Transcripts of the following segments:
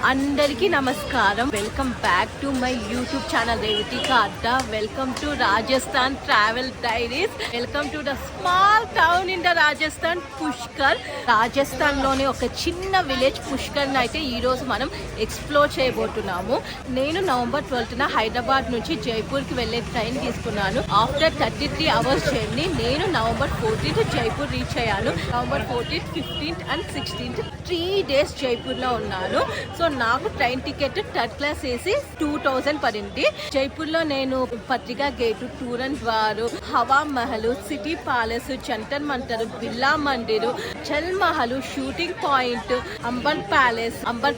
అందరికీ నమస్కారం. Welcome back to my YouTube channel Revathika Adda. Welcome to Rajasthan travel diaries. Welcome to the small town in the Rajasthan, Pushkar. Rajasthan లోని ఒక చిన్న village Pushkar అయితే ఈ రోజు మనం ఎక్స్ప్లోర్ చేయబోతున్నాము. నేను నవంబర్ 12న హైదరాబాద్ నుంచి జైపూర్ కి వెళ్లే ట్రైన్ తీసుకున్నాను. ఆఫ్టర్ 33 hours జర్నీ నేను నవంబర్ 14th జైపూర్ రీచ్ అయ్యాను. November 14th, 15th and 16th 3 days Jaipur లో ఉన్నాను. సో నాకు ట్రైన్ టికెట్ థర్డ్ క్లాస్ వేసి 2000 పడింది. జైపూర్ లో నేను పత్రికా గేటు, టూర్ అండ్ ద్వారు, Hawa Mahal, city palace, Jantar Mantar, Birla Mandir, Jal Mahal, shooting point, Amber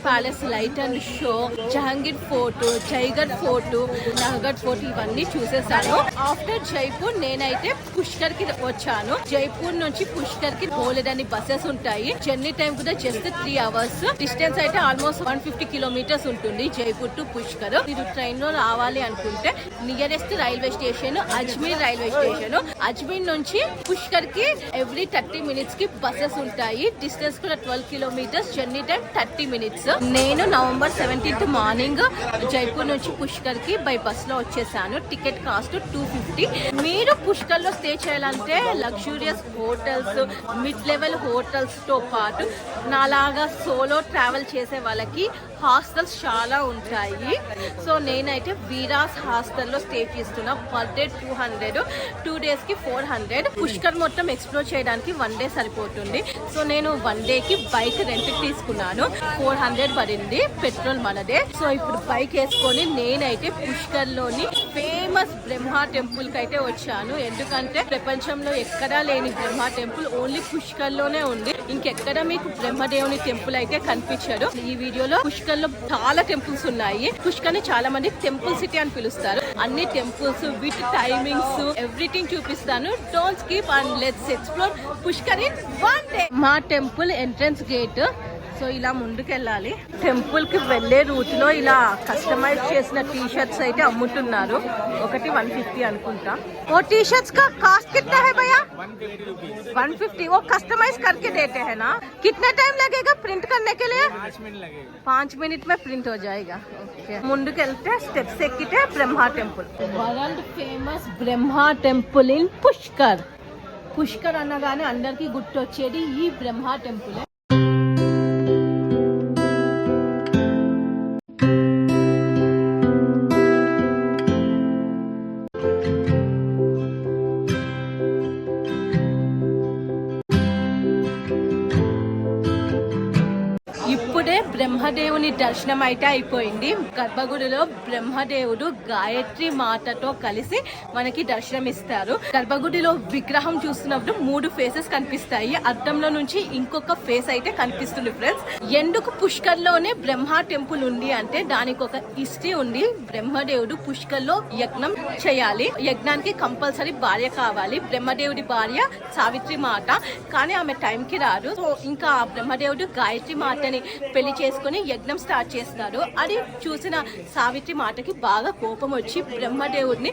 palace light and show, Jahangir fort, Jaigarh fort, Nahargarh fort ఇవన్నీ చూసేసాను. ఆఫ్టర్ జైపూర్ నేనైతే పుష్కర్ కి వచ్చాను. జైపూర్ నుంచి పుష్కర్ కి పోలేదని బస్సెస్ ఉంటాయి. జర్నీ టైం కూడా జస్ట్ 3 hours. డిస్టెన్స్ అయితే ఆల్మోస్ట్ 150 kilometers ఉంటుంది జైపూర్ టు పుష్కర్. మీరు ట్రైన్ లో రావాలి అనుకుంటే nearest railway station Ajmer railway station. Ajmer నుంచి పుష్కర్ కి ఎవ్రీ 30 minutes కి బస్సెస్ ఉంటాయి. డిస్టెన్స్ కూడా 12 kilometers. Journey time 30 minutes. నేను నవంబర్ 17th మార్నింగ్ జైపూర్ నుంచి పుష్కర్ కి బై బస్ లో వచ్చేసాను. Ticket cost 250. మీరు పుష్కర్ లో స్టే చేయాలంటే luxurious hotels, mid level hotels తో పాటు నాలాగా సోలో ట్రావెల్ చేసే వాళ్ళకి హాస్టల్స్ చాలా ఉంటాయి. సో నేనైతే వీరాస్ హాస్టల్లో స్టే చేస్తున్నా. పర్ డే 200, 2 days కి 400. పుష్కర్ మొత్తం ఎక్స్ప్లోర్ చేయడానికి 1 day సరిపోతుంది. సో నేను 1 day కి బైక్ రెంట్ తీసుకున్నాను. 400 పడింది, పెట్రోల్ మనదే. సో ఇప్పుడు బైక్ వేసుకొని నేనైతే పుష్కర్ లోని ఫేమస్ బ్రహ్మ టెంపుల్ కి అయితే వచ్చాను. ఎందుకంటే ప్రపంచంలో ఎక్కడా లేని బ్రహ్మ టెంపుల్ ఓన్లీ పుష్కర్ లోనే ఉంది. ఇంకెక్కడ మీకు బ్రహ్మదేవుని టెంపుల్ అయితే కనిపించాడు. ఈ వీడియోలో పుష్కర్ లో చాలా టెంపుల్స్ ఉన్నాయి. పుష్కర్ ని చాలా మంది టెంపుల్ సిటీ అని పిలుస్తారు. అన్ని టెంపుల్స్ విత్ టైమింగ్స్ ఎవ్రీథింగ్ చూపిస్తాను. Don't skip and let's explore Pushkar in 1 day. మా టెంపుల్ ఎంట్రన్స్ గేట్. సో ఇలా ముందుకెళ్ళాలి. టెంపుల్ కి వెళ్లే రూట్ లో ఇలా కస్టమైజ్ చేసిన టీ షర్ట్స్ అయితే అమ్ముతున్నారు. ఒకటి 150 అనుకుంటా. वो टी शर्ट्स का कास्ट कितना है भैया? 150. वो कस्टमाइज करके देते हैं ना. कितना टाइम लगेगा प्रिंट करने के लिए? 5 मिनट लगेगा. 5 मिनट में प्रिंट हो जाएगा. ओके. ముందుకెళ్తే స్టెప్స్ ఎక్కితే Brahma temple. World famous Brahma temple in Pushkar. Pushkar అనగానే అందరికి గుర్తొచ్చేది ఈ బ్రహ్మ టెంపుల్. ఇప్పుడే బ్రహ్మదేవుని దర్శనం అయితే అయిపోయింది. గర్భగుడిలో బ్రహ్మదేవుడు గాయత్రి మాతతో కలిసి మనకి దర్శనం ఇస్తారు. గర్భగుడిలో విగ్రహం చూస్తున్నప్పుడు 3 faces కనిపిస్తాయి. అద్దంలో నుంచి ఇంకొక ఫేస్ అయితే కనిపిస్తుంది ఫ్రెండ్స్. ఎందుకు పుష్కర్ లోనే బ్రహ్మ టెంపుల్ ఉంది అంటే దానికి ఒక హిస్టరీ ఉంది. బ్రహ్మదేవుడు పుష్కర్ లో యజ్ఞం చేయాలి. యజ్ఞానికి కంపల్సరీ భార్య కావాలి. బ్రహ్మదేవుడి భార్య సావిత్రి మాత, కానీ ఆమె టైంకి రాదు. సో ఇంకా బ్రహ్మదేవుడు గాయత్రి మాతని పెళ్లి చేసుకుని యజ్ఞం స్టార్ట్ చేస్తారు. అది చూసిన సావిత్రి మాటకి బాగా కోపం వచ్చి బ్రహ్మదేవుడిని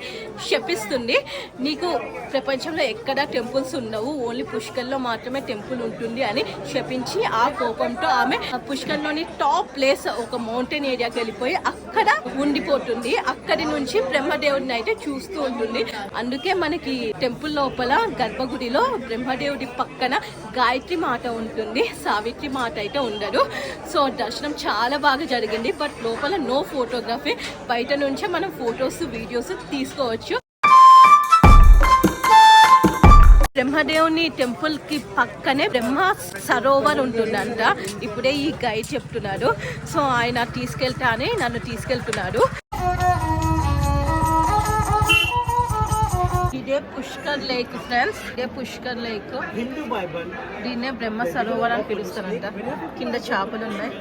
శపిస్తుంది. నీకు ప్రపంచంలో ఎక్కడా టెంపుల్స్ ఉండవు, ఓన్లీ పుష్కర్ లో మాత్రమే టెంపుల్ ఉంటుంది అని శపించి ఆ కోపంతో ఆమె పుష్కర్ లోని టాప్ ప్లేస్ ఒక మౌంటైన్ ఏరియాకి వెళ్ళిపోయి అక్కడ ఉండిపోతుంది. అక్కడి నుంచి బ్రహ్మదేవుడిని అయితే చూస్తూ ఉంటుంది. అందుకే మనకి టెంపుల్ లోపల గర్భగుడిలో బ్రహ్మదేవుడి పక్కన గాయత్రి మాత ఉంటుంది, సావిత్రి మాత అయితే ఉండరు. సో దర్శనం చాలా బాగా జరిగింది. బట్ లోపల నో ఫోటోగ్రఫీ. బయట నుంచే మనం ఫొటోస్, వీడియోస్ తీసుకోవచ్చు. బ్రహ్మదేవుని టెంపుల్ కి పక్కనే బ్రహ్మ సరోవర్ ఉంటుందంట. ఇప్పుడే ఈ గైడ్ చెప్తున్నాడు. సో ఆయన తీసుకెళ్తానే నన్ను తీసుకెళ్తున్నాడు. ఇదే పుష్కర్ లేక్ ఫ్రెండ్స్. ఇదే పుష్కర్ లేక్. దీన్నే బ్రహ్మ సరోవర్ అని పిలుస్తారంట. కింద చేపలు ఉన్నాయి.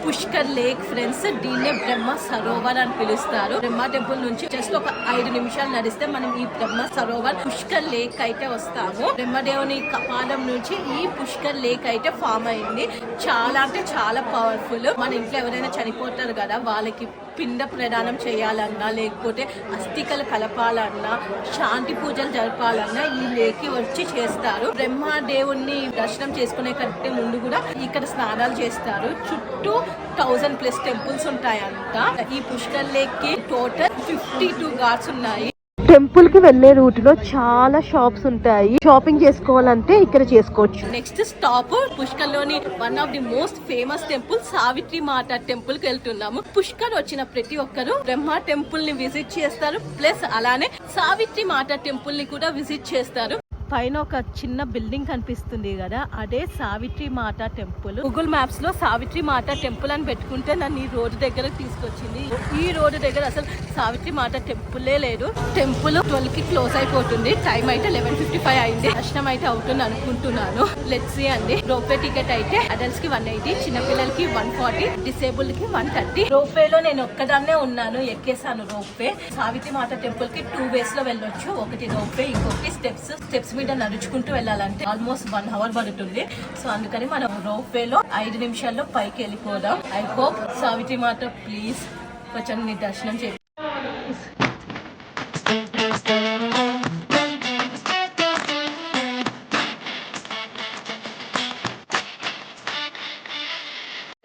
పుష్కర్ లేక్ ఫ్రెండ్స్, దీన్నే బ్రహ్మ సరోవర్ అని పిలుస్తారు. బ్రహ్మ టెంపుల్ నుంచి జస్ట్ ఒక 5 నిమిషాలు నడిస్తే మనం ఈ బ్రహ్మ సరోవర్ పుష్కర్ లేక్ అయితే వస్తాము. బ్రహ్మదేవుని కపాలం నుంచి ఈ పుష్కర్ లేక్ అయితే ఫామ్ అయింది. చాలా అంటే చాలా పవర్ఫుల్. మన ఇంట్లో ఎవరైనా చనిపోతారు కదా, వాళ్ళకి పిండ ప్రదానం చేయాలన్నా, లేకపోతే అస్థికలు కలపాలన్నా, శాంతి పూజలు జరపాలన్నా ఈ లేక్కి వచ్చి చేస్తారు. బ్రహ్మదేవుణ్ణి దర్శనం చేసుకునే కంటే ముందు కూడా ఇక్కడ స్నానాలు చేస్తారు. చుట్టూ 1000+ టెంపుల్స్ ఉంటాయంట. ఈ పుష్కర్ లేక్ కి టోటల్ 52 ఘాట్స్ ఉన్నాయి. టెంపుల్ కి వెళ్లే రూట్ లో చాలా షాప్స్ ఉంటాయి. షాపింగ్ చేసుకోవాలంటే ఇక్కడ చేసుకోవచ్చు. నెక్స్ట్ స్టాప్ పుష్కర్ లోని one of the most famous temple Savitri Mata temple కి వెళ్తున్నాము. పుష్కర్ వచ్చిన ప్రతి ఒక్కరు బ్రహ్మ టెంపుల్ ని విజిట్ చేస్తారు. ప్లస్ అలానే సావిత్రి మాత టెంపుల్ ని కూడా విజిట్ చేస్తారు. పైన ఒక చిన్న బిల్డింగ్ కనిపిస్తుంది కదా, అదే సావిత్రి మాత టెంపుల్. గూగుల్ మ్యాప్స్ లో సావిత్రి మాత టెంపుల్ అని పెట్టుకుంటే నన్ను ఈ రోడ్డు దగ్గర తీసుకొచ్చింది. ఈ రోడ్డు దగ్గర అసలు సావిత్రి మాత టెంపులే లేదు. టెంపుల్ 12 కి క్లోజ్ అయిపోతుంది. టైం అయితే 11:55 అయింది. దర్శనం అయితే అవుతుంది అనుకుంటున్నాను. లెట్స్ సీ అండి. రోప్వే టికెట్ అయితే అడల్ట్స్ కి 180, చిన్నపిల్లలకి 140, డిసేబుల్డ్ కి 130. రోప్వే లో నేను ఒక్కదాన్నే ఉన్నాను, ఎక్కేసాను రోప్వే. సావిత్రి మాత టెంపుల్ కి 2 ways లో వెళ్ళొచ్చు. ఒకటి రోప్వే, ఇంకొకటి స్టెప్స్ మీద నడుచుకుంటూ వెళ్ళాలంటే ఆల్మోస్ట్ 1 hour పడుతుంది. సో అందుకని మనం రోప్వే లో 5 నిమిషాల్లో పైకి వెళ్ళిపోదాం. I hope Savitri Mata please కొంచెం నీ దర్శనం చేయి.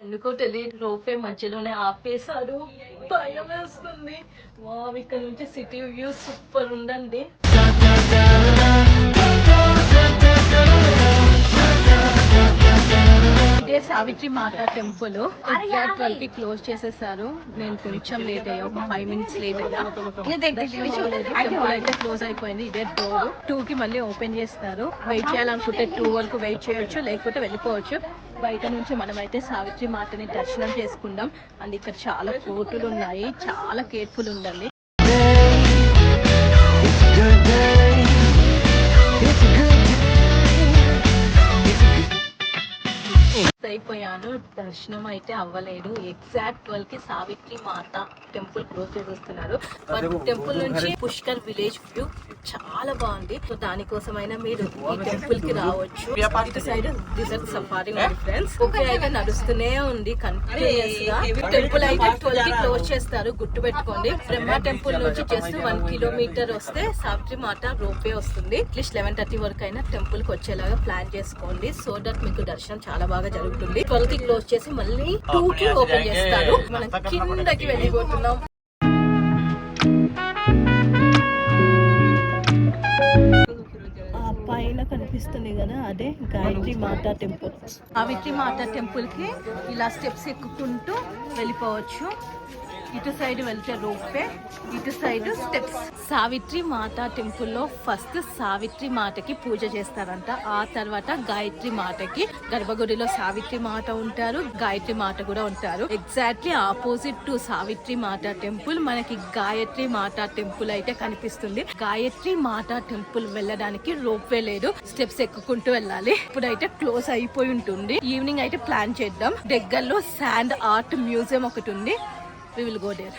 ఎందుకో తెలియదు, రోపే మధ్యలోనే ఆపేశారు. భయం వేస్తుంది. ఇక్కడ నుంచి సిటీ వ్యూ సూపర్ ఉందండి. ఇదే సావిత్రి మాత టెంపుల్. ఎగ్జాక్ట్ 12 కి క్లోజ్ చేసేసారు. నేను కొంచెం లేట్ అయ్యా, ఒక 5 minutes లేట్ అయ్యా. టెంపుల్ అయితే క్లోజ్ అయిపోయింది. ఇదే డోర్. 2 కి మళ్ళీ ఓపెన్ చేస్తారు. వెయిట్ చేయాలనుకుంటే 2 వరకు వెయిట్ చేయొచ్చు, లేకపోతే వెళ్ళిపోవచ్చు. బయట నుంచి మనమైతే సావిత్రి మాతని దర్శనం చేసుకుందాం. అండ్ ఇక్కడ చాలా కోర్టులు ఉన్నాయి, చాలా కేర్ఫుల్ ఉండాలి. అయిపోయాను, దర్శనం అయితే అవ్వలేదు. ఎగ్జాక్ట్ 12 కి సావిత్రి మాత టెంపుల్ క్లోజ్ చేసేస్తున్నారు. బట్ టెంపుల్ నుంచి పుష్కర్ విలేజ్ వ్యూ చాలా బాగుంది. సో దానికోసమైనా మీరు ఈ టెంపుల్ కి రావచ్చు. ఇటు సైడ్ డిజర్ట్ సఫారీ ఉంది ఫ్రెండ్స్. ఓకే అయితే నడుస్తూనే ఉంది కంటిన్యూస్ గా. టెంపుల్ అయితే 12 కి క్లోజ్ చేస్తారు, గుర్తు పెట్టుకోండి. బ్రహ్మ టెంపుల్ నుంచి జస్ట్ 1 kilometer వస్తే సావిత్రి మాత రోపే వస్తుంది. అట్లీస్ట్ 11:30 వరకు అయినా టెంపుల్ కి వచ్చేలాగా ప్లాన్ చేసుకోండి. సో దట్ మీకు దర్శనం చాలా బాగా జరుగుతుంది. 12 కి క్లోజ్ చేసి మళ్ళీ 2 కి ఓపెన్ చేస్తారు. మనం కిందకి వెళ్ళిపోతున్నాం. పైన కనిపిస్తుంది కదా, అదే గాయత్రి మాత టెంపుల్. సావిత్రి మాత టెంపుల్ కి ఇలా స్టెప్స్ ఎక్కుకుంటూ వెళ్ళిపోవచ్చు. ఇటు సైడ్ వెళ్తే రోప్వే, ఇటు సైడ్ స్టెప్స్. సావిత్రి మాత టెంపుల్ లో ఫస్ట్ సావిత్రి మాతకి పూజ చేస్తారంట. ఆ తర్వాత గాయత్రి మాతకి. గర్భగుడిలో సావిత్రి మాత ఉంటారు, గాయత్రి మాత కూడా ఉంటారు. Exactly opposite to Savitri Mata temple మనకి గాయత్రి మాత టెంపుల్ అయితే కనిపిస్తుంది. గాయత్రి మాత టెంపుల్ వెళ్ళడానికి రోప్వే లేదు, స్టెప్స్ ఎక్కుకుంటూ వెళ్ళాలి. ఇప్పుడైతే క్లోజ్ అయిపోయి ఉంటుంది. ఈవినింగ్ అయితే ప్లాన్ చేద్దాం. దగ్గరలో శాండ్ ఆర్ట్ మ్యూజియం ఒకటి ఉంది. We will go there.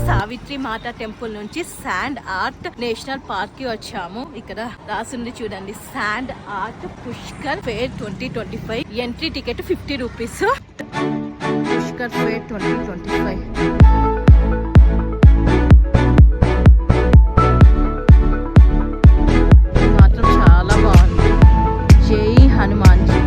Savitri Mata temple నుంచి శాండ్ ఆర్ట్ నేషనల్ పార్క్ కి వచ్చాము. ఇక్కడ రాసింది చూడండి, sand art Pushkar fair 2025. Entry ticket 50 rupees. Pushkar fair 2025 మాత్రం చాలా బాగుంది. జై హనుమాన్ జీ.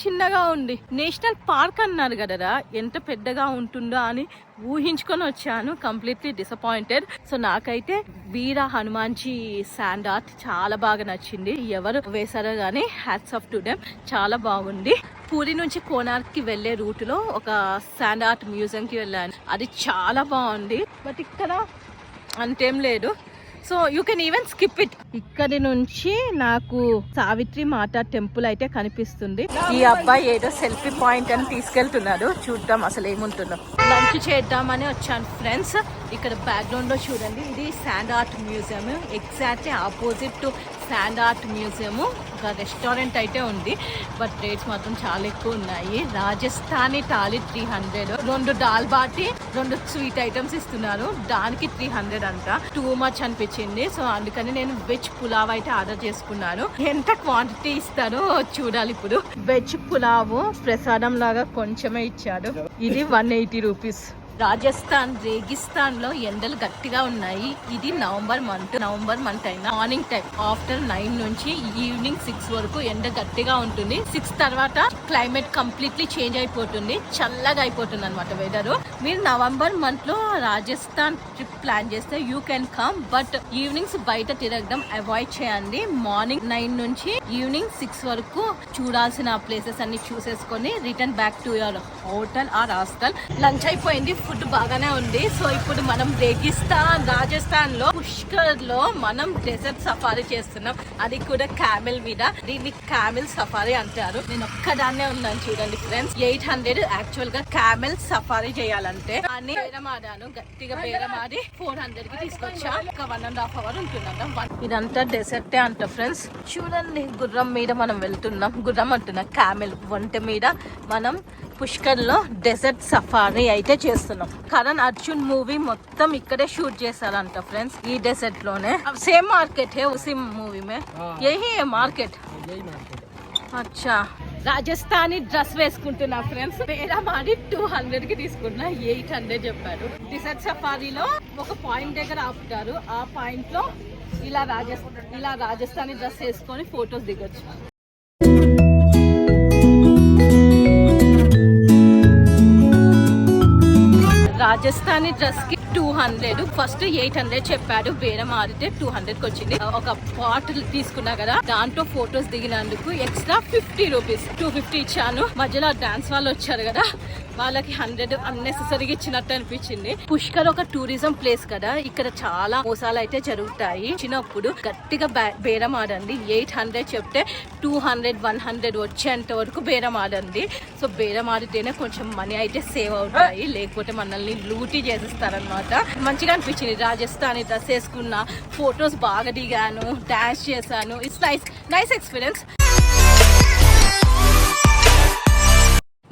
చిన్నగా ఉంది. నేషనల్ పార్క్ అన్నారు కదరా, ఎంత పెద్దగా ఉంటుందో అని ఊహించుకొని వచ్చాను. Completely disappointed. సో నాకైతే వీర హనుమాన్జీ శాండ్ ఆర్ట్ చాలా బాగా నచ్చింది. ఎవరు వేసారో గానీ హ్యాట్స్ ఆఫ్ టు దెమ్. చాలా బాగుంది. పూరి నుంచి కోనార్క్ కి వెళ్లే రూట్ లో ఒక శాండ్ ఆర్ట్ మ్యూజియం కి వెళ్ళాను, అది చాలా బాగుంది. బట్ ఇక్కడ అంతేం లేదు. So you can even skip it. ఇక్కడి నుంచి నాకు సావిత్రి మాత టెంపుల్ అయితే కనిపిస్తుంది. ఈ అబ్బాయి ఏదో సెల్ఫీ పాయింట్ అని తీసుకెళ్తున్నాడు. చూద్దాం అసలు ఏముంటుందో. లంచ్ చేద్దామని వచ్చాను ఫ్రెండ్స్. ఇక్కడ బ్యాక్గ్రౌండ్ లో చూడండి, ఇది sand art museum. Exactly opposite to sand art museum, ఒక రెస్టారెంట్ అయితే ఉంది. బట్ రేట్స్ మాత్రం చాలా ఎక్కువ ఉన్నాయి. రాజస్థానీ థాలీ 300, 2 దాల్ బాటి, 2 స్వీట్ ఐటమ్స్ ఇస్తున్నారు, దానికి 300 అంట. టూ మచ్ అనిపించింది. సో అందుకని నేను వెజ్ పులావ్ అయితే ఆర్డర్ చేసుకున్నాను. ఎంత క్వాంటిటీ ఇస్తారో చూడాలి ఇప్పుడు. వెజ్ పులావ్ ప్రసాదం లాగా కొంచెమే ఇచ్చాడు. ఇది 180 రూపీస్. రాజస్థాన్ రేగిస్తాన్ లో ఎండలు గట్టిగా ఉన్నాయి. ఇది నవంబర్ మంత్ అయినా మార్నింగ్ టైం ఆఫ్టర్ 9 నుంచి ఈవినింగ్ 6 వరకు ఎండ గట్టిగా ఉంటుంది. 6 తర్వాత క్లైమేట్ కంప్లీట్లీ చేంజ్ అయిపోతుంది, చల్లగా అయిపోతుంది అనమాట వెదర్. మీరు నవంబర్ మంత్ లో రాజస్థాన్ ట్రిప్ ప్లాన్ చేస్తే you can come, but evenings బయట తిరగడం అవాయిడ్ చేయండి. మార్నింగ్ 9 నుంచి ఈవినింగ్ 6 వరకు చూడాల్సిన ప్లేసెస్ అన్ని చూసేసుకొని return back to your hotel or hostel. Lunch అయిపోయింది, ఫుడ్ బాగానే ఉంది. సో ఇప్పుడు మనం రేగిస్తాన్ రాజస్థాన్ లో పుష్కర్ లో మనం డెజర్ట్ సఫారీ చేస్తున్నాం. అది కూడా క్యామెల్ మీద. దీన్ని క్యామెల్ సఫారీ అంటారు. నేను ఒక్కదాన్నే ఉన్నాను చూడండి ఫ్రెండ్స్. 800 యాక్చువల్ గా క్యామెల్ సఫారీ చేయాలంటే అని బేరమాడాను. గట్టిగా బేరమాడి 400 కి తీసుకొచ్చా. ఒక 1.5 hours ఉంటున్నాం. ఇదంతా డెజర్టే అంట ఫ్రెండ్స్. చూడండి, గుర్రం మీద మనం వెళ్తున్నాం. గుర్రం అంటున్నా, క్యామెల్ ఒంటె మీద మనం పుష్కర్ లో డెజర్ట్ సఫారీ అయితే చేస్తున్నాం. కరణ్ అర్జున్ మూవీ మొత్తం ఇక్కడే షూట్ చేశారంట ఫ్రెండ్స్, ఈ డెజర్ట్ లోనే. సేమ్ మార్కెట్ है उसी मूवी में, यही है మార్కెట్. అచ్చా, రాజస్థానీ డ్రెస్ వేసుకుంటున్నా ఫ్రెండ్స్. బేరమాడి 200 కి తీసుకున్నా, 800 చెప్పారు. డెజర్ట్ సఫారీలో ఒక పాయింట్ దగ్గర ఆపుతారు. ఆ పాయింట్ లో ఇలా రాజస్థానీ డ్రెస్ వేసుకొని ఫొటోస్ దిగొచ్చు. రాజస్థానీ డ్రెస్ కి 200, ఫస్ట్ 800 చెప్పాడు. బేరం ఆడితే 200కి వచ్చింది. ఒక పాట్ తీసుకున్నా కదా, దాంట్లో ఫొటోస్ దిగినందుకు ఎక్స్ట్రా 50 రూపీస్, 250 ఇచ్చాను. మధ్యలో డాన్స్ వాళ్ళు వచ్చారు కదా, వాళ్ళకి 100 అన్నెసెసరీగా ఇచ్చినట్టు అనిపించింది. పుష్కర్ ఒక టూరిజం ప్లేస్ కదా, ఇక్కడ చాలా మోసాలు అయితే జరుగుతాయి. చిన్నప్పుడు గట్టిగా బేరం ఆడండి. 800 చెప్తే 200, 100 వచ్చేంత వరకు బేరం ఆడండి. సో బేరం ఆడితేనే కొంచెం మనీ అయితే సేవ్ అవుతాయి, లేకపోతే మనల్ని లూటీ చేసేస్తారనమాట. మంచిగా అనిపించింది. రాజస్థానీ డ్రెస్ వేసుకున్న, ఫొటోస్ బాగా దిగాను, డాన్స్ చేశాను. It's nice experience.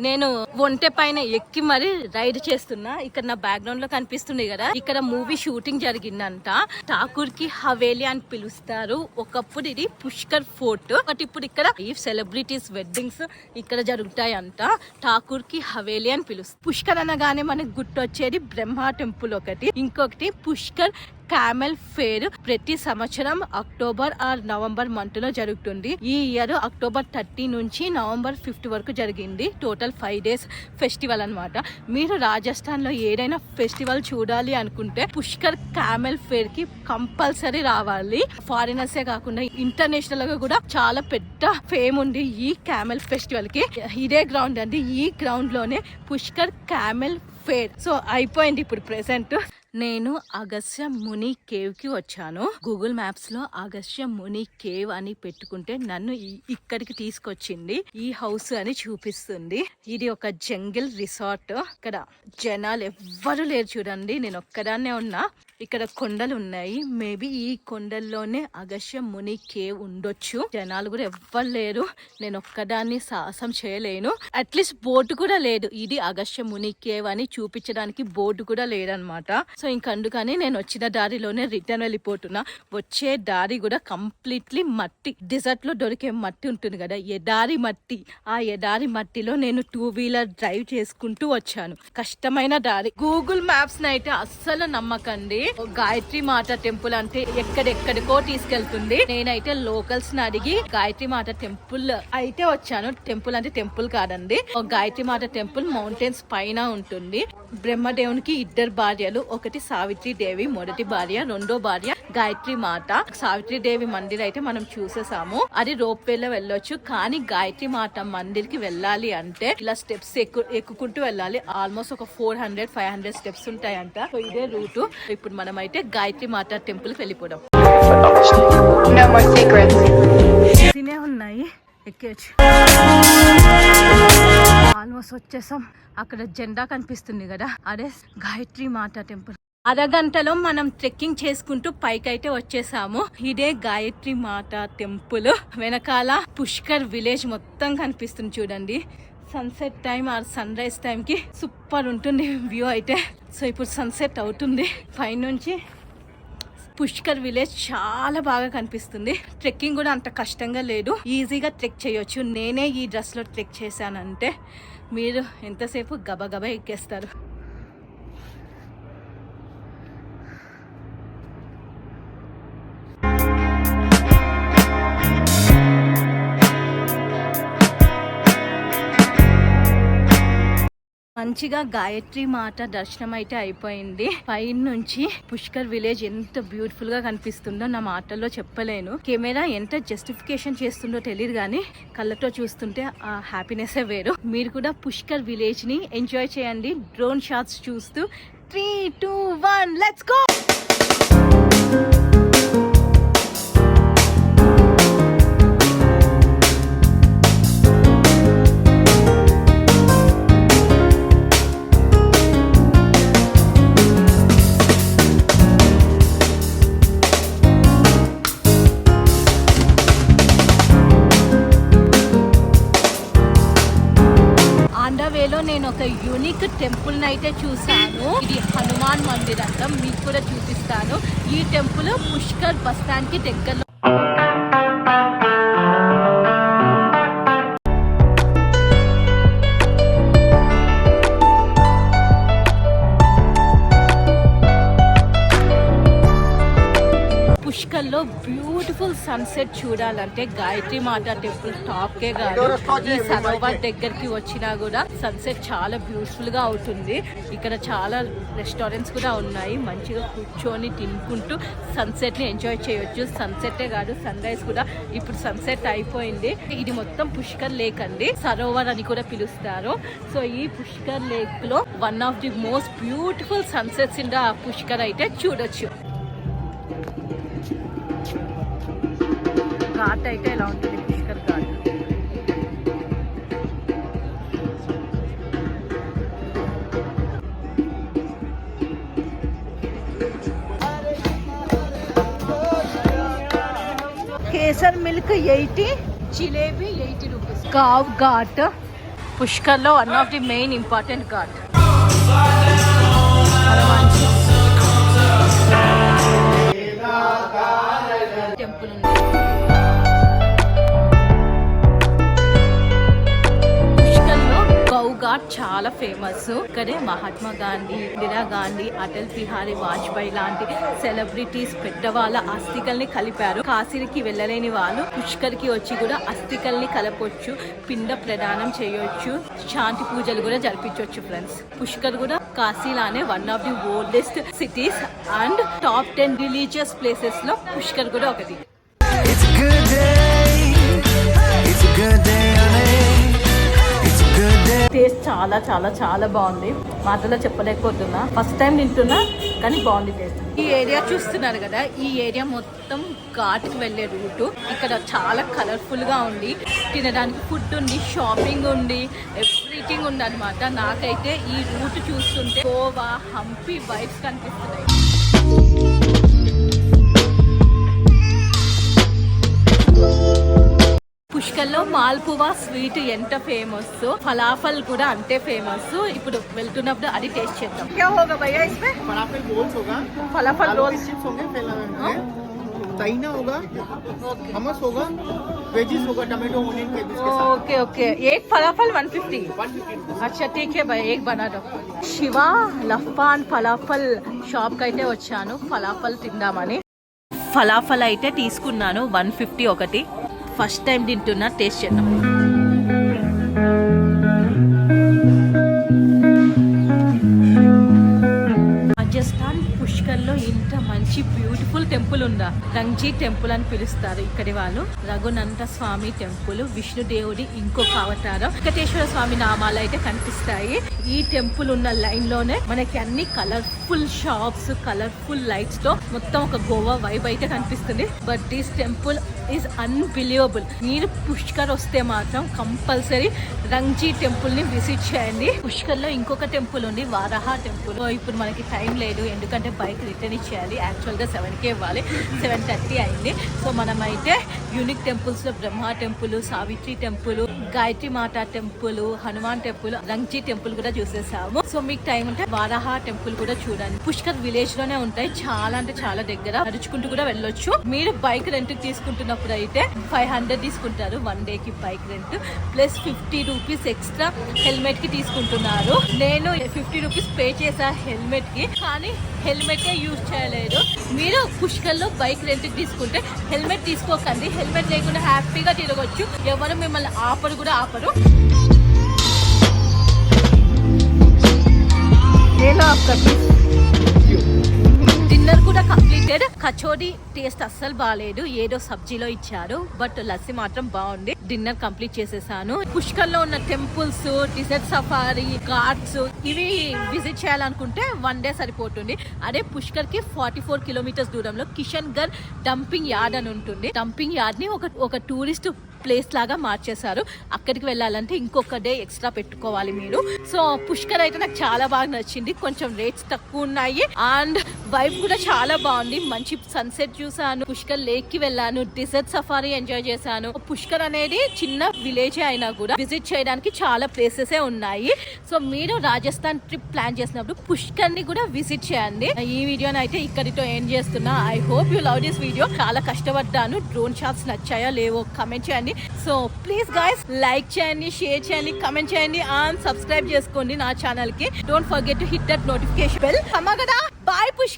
నేను ఒంటె పైన ఎక్కి మరి రైడ్ చేస్తున్నా. ఇక్కడ నా బ్యాక్గ్రౌండ్ లో కనిపిస్తుంది కదా, ఇక్కడ మూవీ షూటింగ్ జరిగిందంట. ఠాకూర్ కి హవేలీ అని పిలుస్తారు. ఒకప్పుడు ఇది పుష్కర్ ఫోర్ట్, బట్ ఇప్పుడు ఇక్కడ ఈ సెలబ్రిటీస్ వెడ్డింగ్స్ ఇక్కడ జరుగుతాయంట. ఠాకూర్ కి హవేలీ అని పిలుస్తారు. పుష్కర్ అనగానే మనకు గుర్తొచ్చేది బ్రహ్మ టెంపుల్ ఒకటి, ఇంకొకటి పుష్కర్ క్యామెల్ ఫేర్ ప్రతి సంవత్సరం అక్టోబర్ ఆర్ నవంబర్ మంత్ లో జరుగుతుంది. ఈ ఇయర్ అక్టోబర్ 30 నుంచి నవంబర్ 5 వరకు జరిగింది. టోటల్ 5 days ఫెస్టివల్ అన్నమాట. మీరు రాజస్థాన్ లో ఏదైనా ఫెస్టివల్ చూడాలి అనుకుంటే పుష్కర్ క్యామెల్ ఫేర్ కి కంపల్సరీ రావాలి. ఫారినర్సే కాకుండా ఇంటర్నేషనల్ గా కూడా చాలా పెద్ద ఫేమ్ ఉంది ఈ క్యామెల్ ఫెస్టివల్ కి. ఇదే గ్రౌండ్ అండి, ఈ గ్రౌండ్ లోనే పుష్కర్ క్యామెల్ ఫేర్. సో అయిపోయింది ఇప్పుడు ప్రెసెంట్. నేను అగస్త్య ముని కేవ్ కి వచ్చాను. గూగుల్ మ్యాప్స్ లో అగస్త్య ముని కేవ్ అని పెట్టుకుంటే నన్ను ఇక్కడికి తీసుకొచ్చింది. ఈ హౌస్ అని చూపిస్తుంది. ఇది ఒక జంగిల్ రిసార్ట్. ఇక్కడ జనాలు ఎవ్వరు లేరు చూడండి, నేను ఒక్కదాన్నే ఉన్నా. ఇక్కడ కొండలు ఉన్నాయి. మేబీ ఈ కొండల్లోనే అగస్త్య ముని కేవ్ ఉండొచ్చు. జనాలు కూడా ఎవ్వరు లేరు, నేను ఒక్కదాన్ని సాహసం చేయలేను. అట్లీస్ట్ బోర్డు కూడా లేదు. ఇది అగస్త్య ముని కేవ్ అని చూపించడానికి బోర్డు కూడా లేదనమాట. సో ఇంకందుకని నేను వచ్చిన దారిలోనే రిటర్న్ వెళ్ళిపోతున్నా. వచ్చే దారి కూడా కంప్లీట్లీ మట్టి, డిజర్ట్ లో దొరికే మట్టి ఉంటుంది కదా, ఎడారి మట్టి. ఆ ఎడారి మట్టిలో నేను 2-wheeler డ్రైవ్ చేసుకుంటూ వచ్చాను. కష్టమైన దారి. గూగుల్ మ్యాప్స్ నైతే అస్సలు నమ్మకండి. గాయత్రి మాత టెంపుల్ అంటే ఎక్కడెక్కడికో తీసుకెళ్తుంది. నేనైతే లోకల్స్ ని అడిగి గాయత్రి మాత టెంపుల్ అయితే వచ్చాను. టెంపుల్ అంటే టెంపుల్ కాదండి, గాయత్రి మాత టెంపుల్ మౌంటైన్స్ పైన ఉంటుంది. బ్రహ్మదేవునికి 2 భార్యలు, ఒకటి సావిత్రి దేవి మొదటి భార్య, రెండో భార్య గాయత్రి మాత. సావిత్రి దేవి మందిర్ అయితే మనం చూసేసాము, అది రోప్ వేలో వెళ్ళొచ్చు. కానీ గాయత్రి మాత మందిర్ కి వెళ్ళాలి అంటే ఇలా స్టెప్స్ ఎక్కుకుంటూ వెళ్ళాలి. ఆల్మోస్ట్ ఒక 400-500 స్టెప్స్ ఉంటాయంట. సో ఇదే రూట్. ఇప్పుడు మనం అయితే గాయత్రి మాత టెంపుల్ కి వెళ్ళిపోదాం. ఉన్నాయి, ఎక్కేచ్చు. ఆల్మోస్ట్ వచ్చేసాం. అక్కడ జెండా కనిపిస్తుంది కదా, అదే గాయత్రి మాత టెంపుల్. అరగంటలో మనం ట్రెక్కింగ్ చేసుకుంటూ పైకైతే వచ్చేసాము. ఇదే గాయత్రి మాత టెంపుల్. వెనకాల పుష్కర్ విలేజ్ మొత్తం కనిపిస్తుంది చూడండి. Sunset time or sunrise టైంకి సూపర్ ఉంటుంది వ్యూ అయితే. సో ఇప్పుడు సన్సెట్ అవుతుంది. పైనుంచి పుష్కర్ విలేజ్ చాలా బాగా కనిపిస్తుంది. ట్రెక్కింగ్ కూడా అంత కష్టంగా లేదు, ఈజీగా ట్రెక్ చేయొచ్చు. నేనే ఈ డ్రెస్లో ట్రెక్ చేశానంటే మీరు ఎంతసేపు గబగబా ఎక్కేస్తారు. మంచిగా గాయత్రి మాత దర్శనం అయితే అయిపోయింది. పైన నుంచి పుష్కర్ విలేజ్ ఎంత బ్యూటిఫుల్ గా కనిపిస్తుందో నా మాటల్లో చెప్పలేను. కెమెరా ఎంత జస్టిఫికేషన్ చేస్తుందో తెలియదు కానీ కళ్ళతో చూస్తుంటే ఆ హ్యాపీనెస్ వేరు. మీరు కూడా పుష్కర్ విలేజ్ ని ఎంజాయ్ చేయండి డ్రోన్ షాట్స్ చూస్తూ. 3, 2, 1 లెట్స్ గో. నేను ఒక యూనిక్ టెంపుల్ అయితే చూసాను. ఇది హనుమాన్ మందిర్ అంట, మీకు కూడా చూపిస్తాను. ఈ టెంపుల్ పుష్కర్ బస్ స్టాండ్ కి దగ్గరలో. పుష్కర్లో బ్యూటిఫుల్ సన్సెట్ చూడాలంటే గాయత్రి మాత టెంపుల్ టాప్ కే కాదు, ఈ సరోవర్ దగ్గరికి వచ్చినా కూడా సన్సెట్ చాలా బ్యూటిఫుల్ గా అవుతుంది. ఇక్కడ చాలా రెస్టారెంట్స్ కూడా ఉన్నాయి, మంచిగా కూర్చొని తినుకుంటూ సన్సెట్ ని ఎంజాయ్ చేయొచ్చు. సన్సెటే కాదు సన్ రైజ్ కూడా. ఇప్పుడు సన్సెట్ అయిపోయింది. ఇది మొత్తం పుష్కర్ లేక్ అండి, సరోవర్ అని కూడా పిలుస్తారు. సో ఈ పుష్కర్ లేక్ లో one of the most beautiful sunsets in the Pushkar అయితే చూడొచ్చు. ఘాట్ అయితే ఎలా ఉంటుంది Pushkar ghat. Kesar milk 80, jalebi 80 rupees. కావ్ ghat పుష్కర్లో one of the main important ghat. Temple ఉంది. ఘాట్ చాలా ఫేమస్. ఇక్కడే మహాత్మా గాంధీ, ఇందిరా గాంధీ, అటల్ బిహారీ వాజ్పేయి లాంటి సెలబ్రిటీస్ పెద్దవాళ్ళ అస్థికల్ని కలిపారు. కాశీకి వెళ్ళలేని వాళ్ళు పుష్కర్ కి వచ్చి కూడా అస్థికల్ని కలపొచ్చు, పిండ ప్రదానం చేయొచ్చు, శాంతి పూజలు కూడా జరిపించవచ్చు ఫ్రెండ్స్. పుష్కర్ కూడా కాశీలానే one of the oldest cities and top 10 religious places లో పుష్కర్ కూడా ఒకటి. టేస్ట్ చాలా చాలా చాలా బాగుంది, మాటలో చెప్పలేకపోతున్నా. ఫస్ట్ టైం తింటున్నా కానీ బాగుంది టేస్ట్. ఈ ఏరియా చూస్తున్నారు కదా, ఈ ఏరియా మొత్తం ఘాట్కి వెళ్ళే రూటు. ఇక్కడ చాలా కలర్ఫుల్ గా ఉంది, తినడానికి ఫుడ్ ఉంది, షాపింగ్ ఉంది, ఎవ్రీథింగ్ ఉంది అనమాట. నాకైతే ఈ రూట్ చూస్తుంటే గోవా, హంపి వైబ్స్ కనిపిస్తున్నాయి. పుష్కర్లో మాల్పువా స్వీట్ ఎంత ఫేమస్, ఫలాఫల్ కూడా అంతే ఫేమస్. ఇప్పుడు వెళ్తున్నప్పుడు అది టేస్ట్ చేద్దాం. क्या होगा भैया इसमें? फलाफल रोल्स होगा, फलाफल रोल्स चिप्स होंगे, ताइना होगा, हमस होगा, वेजिस होगा, टमाटो ऑनियन के के साथ. ओके ओके, एक फलाफल 150. अच्छा ठीक है भाई, एक बना दो. శివ లఫాన్ ఫలాఫల్ షాప్ కి అయితే వచ్చాను ఫలాఫల్ తిందామని. ఫలాఫల్ అయితే తీసుకున్నాను 150 ఒకటి. ఫస్ట్ టైం తింటున్నా, టేస్ట్ చేద్దాం. రాజస్థాన్ పుష్కర్లో ఇంత మంచి బ్యూటిఫుల్ టెంపుల్ ఉందా. రంజీ టెంపుల్ అని పిలుస్తారు ఇక్కడి వాళ్ళు. రఘునంత స్వామి టెంపుల్, విష్ణుదేవుడి ఇంకొక అవతారం, వెంకటేశ్వర స్వామి నామాలు అయితే కనిపిస్తాయి. ఈ టెంపుల్ ఉన్న లైన్ లోనే మనకి అన్ని కలర్ఫుల్ షాప్స్, కలర్ఫుల్ లైట్స్ తో మొత్తం ఒక గోవా వైబ్ అయితే కనిపిస్తుంది. But this temple is unbelievable. మీరు పుష్కర్ వస్తే మాత్రం కంపల్సరీ రంగ్జీ టెంపుల్ ని విజిట్ చేయండి. పుష్కర్ లో ఇంకొక టెంపుల్ ఉంది, వారాహ టెంపుల్. ఇప్పుడు మనకి టైం లేదు, ఎందుకంటే బైక్ రిటర్న్ ఇచ్చేయాలి. యాక్చువల్ గా 7కే ఇవ్వాలి, 7:30 అయింది. సో మనమైతే యూనిక్ టెంపుల్స్ లో బ్రహ్మ టెంపుల్, సావిత్రి టెంపుల్, గాయత్రి మాతా టెంపుల్, హనుమాన్ టెంపుల్, రంగ్జీ టెంపుల్ కూడా చూసేసాము. సో మీకు టైం ఉంటే వారాహ టెంపుల్ కూడా చూడండి. పుష్కర్ విలేజ్ లోనే ఉంటాయి, చాలా అంటే చాలా దగ్గర, నడుచుకుంటూ కూడా వెళ్ళొచ్చు. మీరు బైక్ రెంట్ తీసుకుంటున్నప్పుడు అయితే 500 తీసుకుంటారు 1 డే కి bike rent, plus 50 rupees extra helmet కి తీసుకుంటున్నారు. నేను 50 రూపీస్ పే చేసా హెల్మెట్ కి, కానీ హెల్మెట్ యూజ్ చేయలేదు. మీరు పుష్కర్ లో బైక్ రెంట్ తీసుకుంటే హెల్మెట్ తీసుకోకండి, హెల్మెట్ లేకుండా హ్యాపీగా తిరగొచ్చు, ఎవరు మిమ్మల్ని ఆపరు కూడా ఆపరు. డిన్నర్ కూడా కంప్లీటెడ్. కచోరీ టేస్ట్ అస్సలు బాగాలేదు, ఏదో సబ్జీలో ఇచ్చారు, బట్ లస్సీ మాత్రం బాగుంది. డిన్నర్ కంప్లీట్ చేసేసాను. పుష్కర్ లో ఉన్న టెంపుల్స్, డిజర్ట్ సఫారీ, ఘాట్స్ ఇవి విజిట్ చేయాలనుకుంటే 1 డే సరిపోతుంది. అదే పుష్కర్ కి 44 కిలోమీటర్స్ దూరంలో కిషన్ గర్ డంపింగ్ యార్డ్ అని ఉంటుంది. డంపింగ్ యార్డ్ ని ఒక టూరిస్ట్ ప్లేస్ లాగా మార్చేశారు. అక్కడికి వెళ్ళాలంటే ఇంకొక డే ఎక్స్ట్రా పెట్టుకోవాలి మీరు. సో పుష్కర్ అయితే నాకు చాలా బాగా నచ్చింది, కొంచెం రేట్స్ తక్కువ ఉన్నాయి అండ్ వైబ్ కూడా చాలా బాగుంది. మంచి సన్సెట్ చూసాను, పుష్కర్ లేక్ కి వెళ్ళాను, డిజర్ట్ సఫారీ ఎంజాయ్ చేశాను. పుష్కర్ అనేది చిన్న విలేజ్ అయినా కూడా విజిట్ చేయడానికి చాలా ప్లేసెస్ ఉన్నాయి. సో మీరు రాజస్థాన్ ట్రిప్ ప్లాన్ చేసినప్పుడు పుష్కర్ ని కూడా విజిట్ చేయండి. ఈ వీడియోని అయితే ఇక్కడితో ఎండ్ చేస్తున్నా. I hope you love this video. చాలా కష్టపడ్డాను, డ్రోన్ షాట్స్ నచ్చాయో లేవో కమెంట్ చేయండి. సో ప్లీజ్ గైస్ లైక్ చేయండి, షేర్ చేయండి, కమెంట్ చేయండి అండ్ సబ్స్క్రైబ్ చేసుకోండి నా ఛానల్ కి. Don't forget to hit that notification bell. Bye Pushkar.